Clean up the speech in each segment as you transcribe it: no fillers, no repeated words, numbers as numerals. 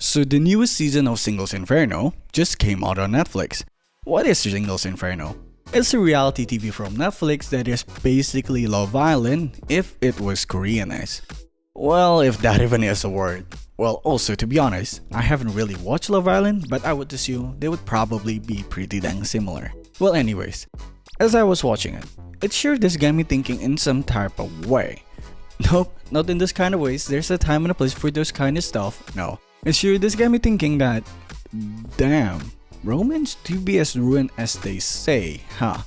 So the newest season of Singles Inferno just came out on Netflix. What is Singles Inferno? It's a reality TV from Netflix that is basically Love Island if it was Koreanized. Well, if that even is a word. Well, also to be honest, I haven't really watched Love Island, but I would assume they would probably be pretty dang similar. Well anyways, as I was watching it, it sure just got me thinking in some type of way. Nope, not in this kind of ways. There's a time and a place for those kind of stuff. No. It sure just got me thinking that, damn, romance do be as ruined as they say, huh?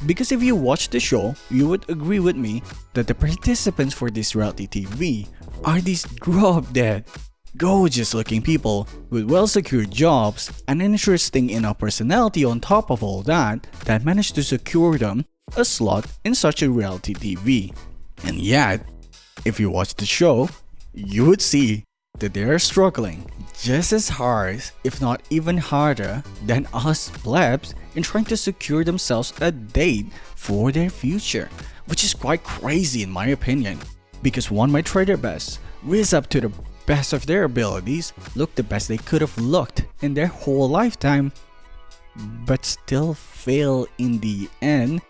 Because if you watch the show, you would agree with me that the participants for this reality TV are these drop dead, gorgeous looking people with well secured jobs and an interesting enough personality on top of all that managed to secure them a slot in such a reality TV. And yet, if you watch the show, you would see that they are struggling just as hard, if not even harder, than us plebs in trying to secure themselves a date for their future, which is quite crazy in my opinion, because one might try their best, raise up to the best of their abilities, look the best they could have looked in their whole lifetime, but still fail in the end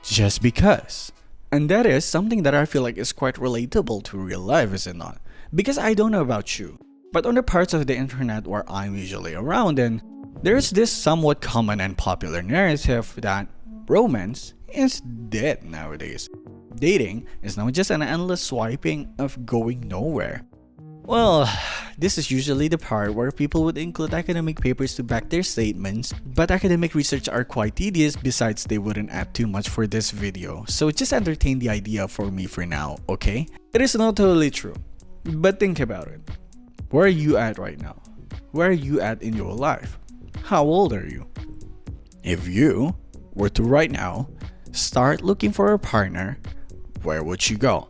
just because. And that is something that I feel like is quite relatable to real life, is it not? Because I don't know about you, but on the parts of the internet where I'm usually around in, there's this somewhat common and popular narrative that romance is dead nowadays. Dating is now just an endless swiping of going nowhere. Well, this is usually the part where people would include academic papers to back their statements, but academic research are quite tedious, besides they wouldn't add too much for this video, so just entertain the idea for me for now, okay? It is not totally true, but think about it. Where are you at right now? Where are you at in your life? How old are you? If you were to right now start looking for a partner, where would you go?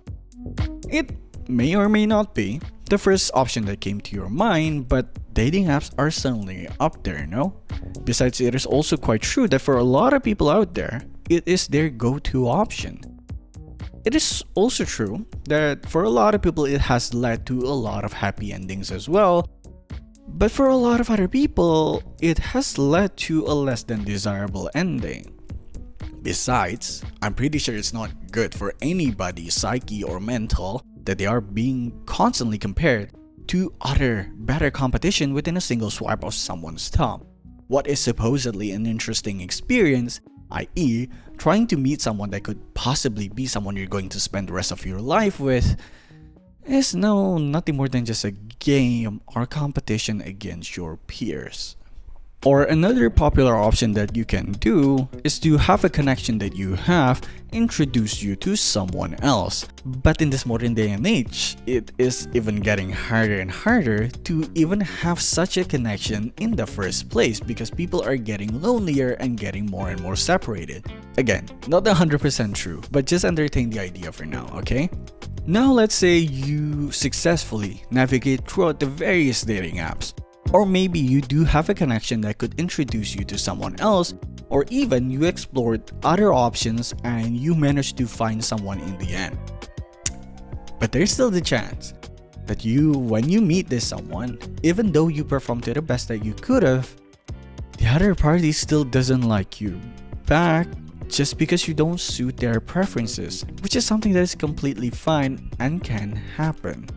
It may or may not be the first option that came to your mind, but dating apps are certainly up there, no? Besides, it is also quite true that for a lot of people out there, it is their go-to option. It is also true that for a lot of people it has led to a lot of happy endings as well, but for a lot of other people, it has led to a less than desirable ending. Besides, I'm pretty sure it's not good for anybody's psyche or mental that they are being constantly compared to other better competition within a single swipe of someone's thumb. What is supposedly an interesting experience, i.e., trying to meet someone that could possibly be someone you're going to spend the rest of your life with, is now nothing more than just a game or competition against your peers. Or another popular option that you can do is to have a connection that you have introduce you to someone else. But in this modern day and age, it is even getting harder and harder to even have such a connection in the first place because people are getting lonelier and getting more and more separated. Again, not 100% true, but just entertain the idea for now, okay? Now let's say you successfully navigate throughout the various dating apps. Or maybe you do have a connection that could introduce you to someone else, or even you explored other options and you managed to find someone in the end. But there's still the chance that when you meet this someone, even though you performed to the best that you could have, the other party still doesn't like you back just because you don't suit their preferences, which is something that is completely fine and can happen.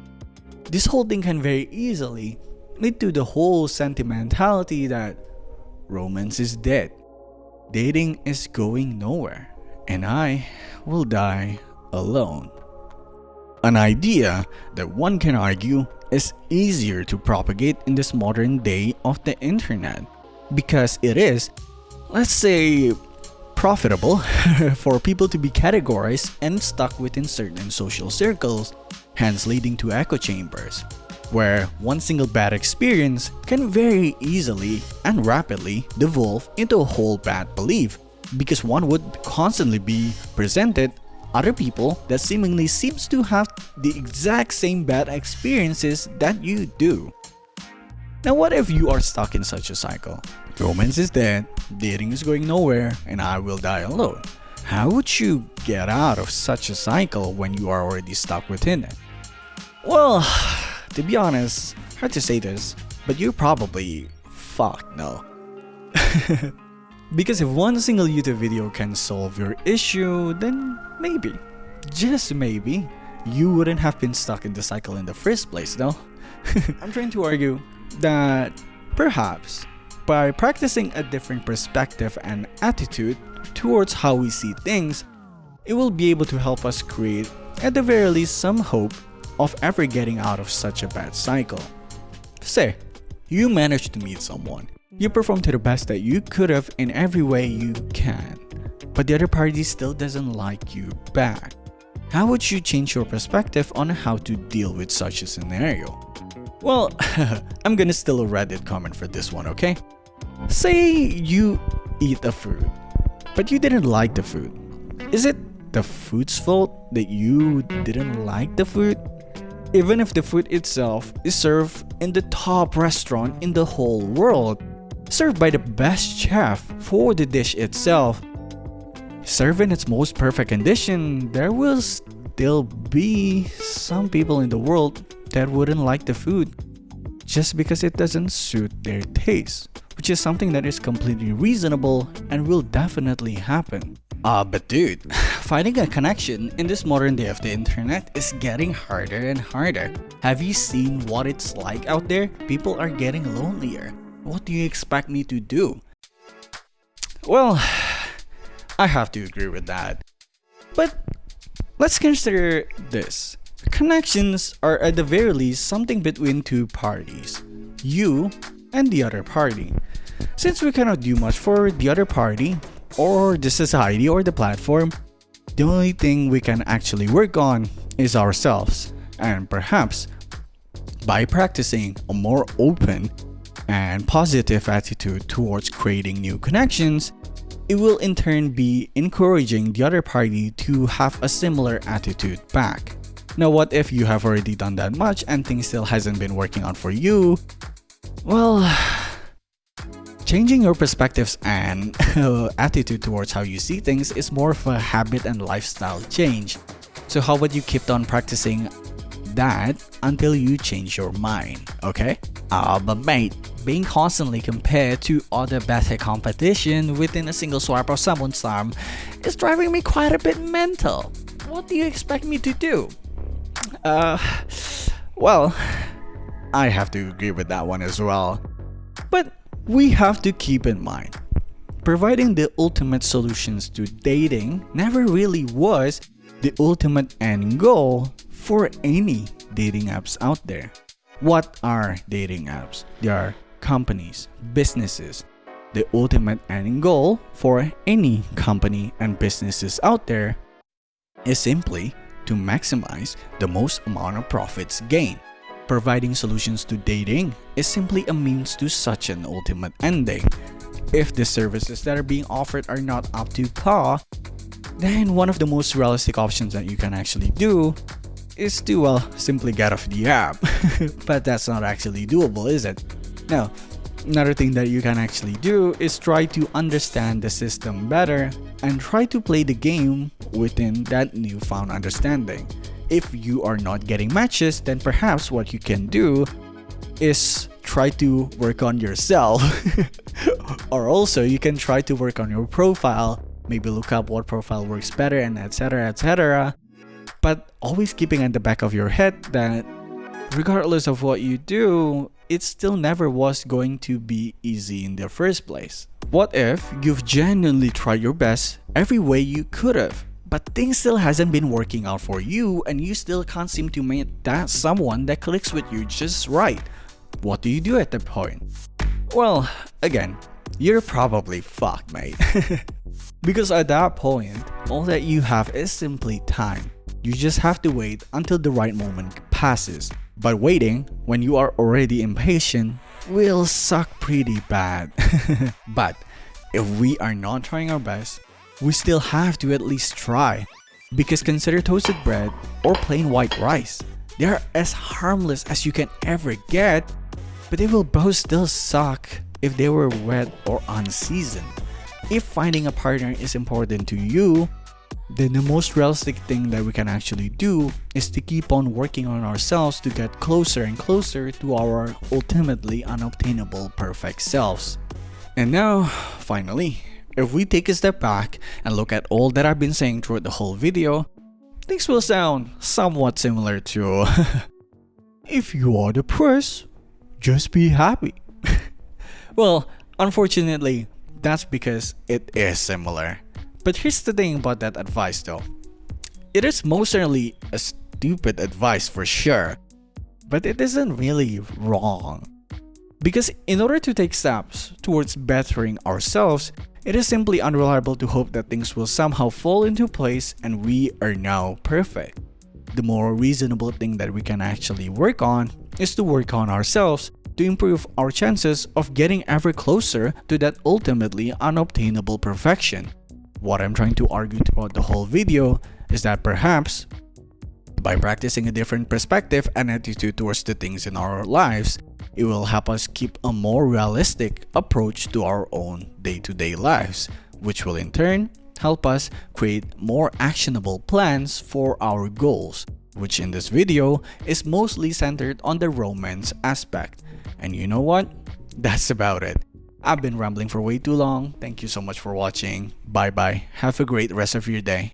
This whole thing can very easily lead to the whole sentimentality that romance is dead, dating is going nowhere, and I will die alone. An idea that one can argue is easier to propagate in this modern day of the internet because it is, let's say, profitable for people to be categorized and stuck within certain social circles, hence leading to echo chambers, where one single bad experience can very easily and rapidly devolve into a whole bad belief because one would constantly be presented other people that seemingly seems to have the exact same bad experiences that you do. Now what if you are stuck in such a cycle? Romance is dead, dating is going nowhere, and I will die alone. How would you get out of such a cycle when you are already stuck within it? Well, to be honest, hard to say this, but you're probably fucked now. Because if one single YouTube video can solve your issue, then maybe, just maybe, you wouldn't have been stuck in the cycle in the first place, no? I'm trying to argue that perhaps by practicing a different perspective and attitude towards how we see things, it will be able to help us create, at the very least, some hope of ever getting out of such a bad cycle. Say, you managed to meet someone. You perform to the best that you could have in every way you can, but the other party still doesn't like you back. How would you change your perspective on how to deal with such a scenario? Well, I'm gonna steal a Reddit comment for this one, okay? Say you eat a food, but you didn't like the food. Is it the food's fault that you didn't like the food? Even if the food itself is served in the top restaurant in the whole world, served by the best chef for the dish itself, served in its most perfect condition, there will still be some people in the world that wouldn't like the food just because it doesn't suit their taste, which is something that is completely reasonable and will definitely happen. But dude, finding a connection in this modern day of the internet is getting harder and harder. Have you seen what it's like out there? People are getting lonelier. What do you expect me to do? Well, I have to agree with that. But let's consider this. Connections are at the very least something between two parties, you and the other party. Since we cannot do much for the other party, or the society or the platform, the only thing we can actually work on is ourselves. And perhaps by practicing a more open and positive attitude towards creating new connections, it will in turn be encouraging the other party to have a similar attitude back. Now, what if you have already done that much and things still hasn't been working out for you? Well, changing your perspectives and attitude towards how you see things is more of a habit and lifestyle change. So how about you keep on practicing that until you change your mind, okay? But mate, being constantly compared to other better competition within a single swipe of someone's arm is driving me quite a bit mental. What do you expect me to do? Well, I have to agree with that one as well. But we have to keep in mind, providing the ultimate solutions to dating never really was the ultimate end goal for any dating apps out there. What are dating apps? They are companies, businesses. The ultimate end goal for any company and businesses out there is simply to maximize the most amount of profits gained. Providing solutions to dating is simply a means to such an ultimate ending. If the services that are being offered are not up to par, then one of the most realistic options that you can actually do is to, well, simply get off the app. But that's not actually doable, is it? Now, another thing that you can actually do is try to understand the system better and try to play the game within that newfound understanding. If you are not getting matches, then perhaps what you can do is try to work on yourself. Or also you can try to work on your profile, maybe look up what profile works better, and etc, etc. But always keeping at the back of your head that regardless of what you do, it still never was going to be easy in the first place. What if you've genuinely tried your best every way you could have, but things still hasn't been working out for you and you still can't seem to meet that someone that clicks with you just right? What do you do at that point? Well, again, you're probably fucked, mate. Because at that point, all that you have is simply time. You just have to wait until the right moment passes. But waiting, when you are already impatient, will suck pretty bad. But if we are not trying our best, we still have to at least try. Because consider toasted bread or plain white rice. They are as harmless as you can ever get, but they will both still suck if they were wet or unseasoned. If finding a partner is important to you, then the most realistic thing that we can actually do is to keep on working on ourselves to get closer and closer to our ultimately unobtainable perfect selves. And now, finally, if we take a step back and look at all that I've been saying throughout the whole video, things will sound somewhat similar to if you are depressed, just be happy. Well, unfortunately, that's because it is similar. But here's the thing about that advice though. It is most certainly a stupid advice for sure, but it isn't really wrong. Because in order to take steps towards bettering ourselves, it is simply unreliable to hope that things will somehow fall into place and we are now perfect. The more reasonable thing that we can actually work on is to work on ourselves to improve our chances of getting ever closer to that ultimately unobtainable perfection. What I'm trying to argue throughout the whole video is that perhaps by practicing a different perspective and attitude towards the things in our lives, it will help us keep a more realistic approach to our own day-to-day lives, which will in turn help us create more actionable plans for our goals, which in this video is mostly centered on the romance aspect. And you know what? That's about it. I've been rambling for way too long. Thank you so much for watching. Bye bye. Have a great rest of your day.